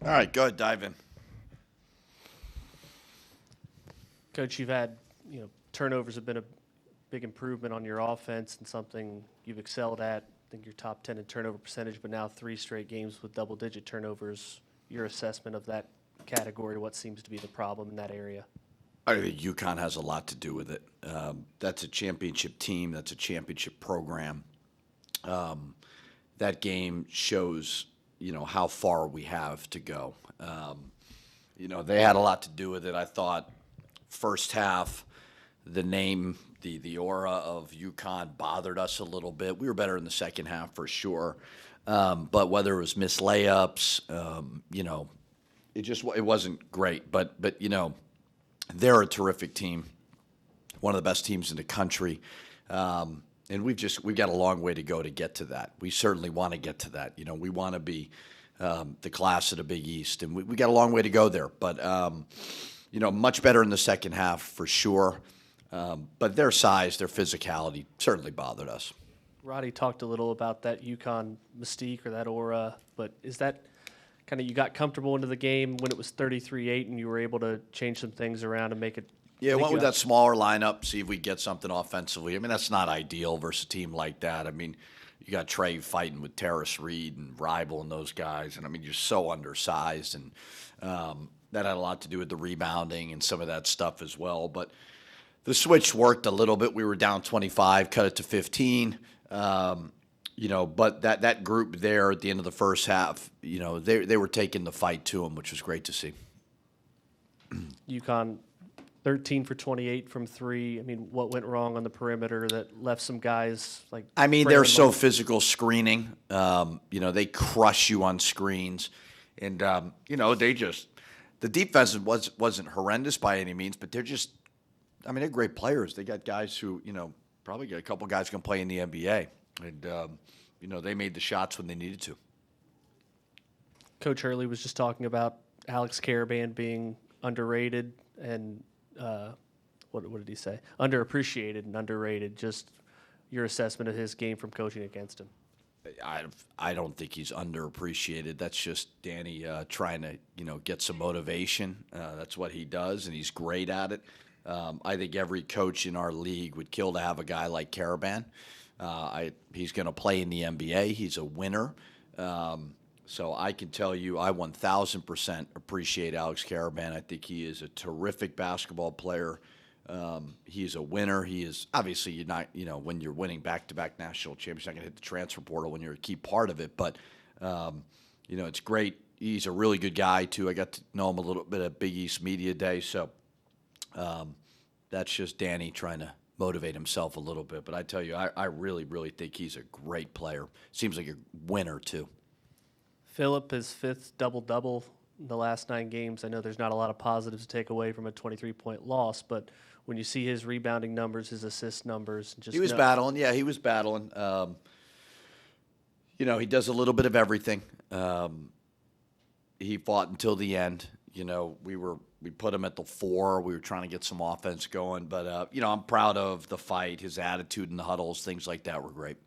All right, go ahead, dive in. Coach, you've had, turnovers have been a big improvement on your offense and something you've excelled at. I think you're top 10 in turnover percentage, but now 3 straight games with double-digit turnovers. Your assessment of that category, what seems to be the problem in that area? I think UConn has a lot to do with it. That's a championship team. That's a championship program. That game shows, how far we have to go. They had a lot to do with it. I thought first half, the name, the aura of UConn bothered us a little bit. We were better in the second half for sure. But whether it was missed layups, it wasn't great. But they're a terrific team, one of the best teams in the country. And we've got a long way to go to get to that. We certainly want to get to that. We want to be the class of the Big East, and we got a long way to go there. But much better in the second half for sure. But their size, their physicality certainly bothered us. Roddy talked a little about that UConn mystique or that aura, but is that kind of you got comfortable into the game when it was 33-8 and you were able to change some things around and make it? Yeah, went with that smaller lineup, see if we get something offensively. I mean, that's not ideal versus a team like that. I mean, you got Trey fighting with Terrace Reed and Ribel and those guys, and I mean, you're so undersized, and that had a lot to do with the rebounding and some of that stuff as well. But the switch worked a little bit. We were down 25, cut it to 15. But that group there at the end of the first half, they were taking the fight to them, which was great to see. UConn 13 for 28 from 3. I mean, what went wrong on the perimeter that left some guys like? I mean, they're so physical screening. They crush you on screens, and the defense wasn't horrendous by any means, but they're they're great players. They got guys who probably got a couple guys who can play in the NBA, and they made the shots when they needed to. Coach Hurley was just talking about Alex Cariban being underrated and. What did he say? Underappreciated and underrated. Just your assessment of his game from coaching against him. I don't think he's underappreciated. That's just Danny trying to get some motivation. That's what he does, and he's great at it. I think every coach in our league would kill to have a guy like Cariban. He's going to play in the NBA. He's a winner. So I can tell you I 1,000% appreciate Alex Cariban. I think he is a terrific basketball player. He's a winner. He is obviously you're not when you're winning back-to-back national championships, you're not going to hit the transfer portal when you're a key part of it. But it's great. He's a really good guy too. I got to know him a little bit at Big East Media Day. So that's just Danny trying to motivate himself a little bit. But I tell you, I really, really think he's a great player. Seems like a winner too. Phillip, his 5th double-double in the last 9 games. I know there's not a lot of positives to take away from a 23-point loss, but when you see his rebounding numbers, his assist numbers, he was battling. Yeah, he was battling. He does a little bit of everything. He fought until the end. We put him at the 4. We were trying to get some offense going, but I'm proud of the fight, his attitude in the huddles, things like that were great.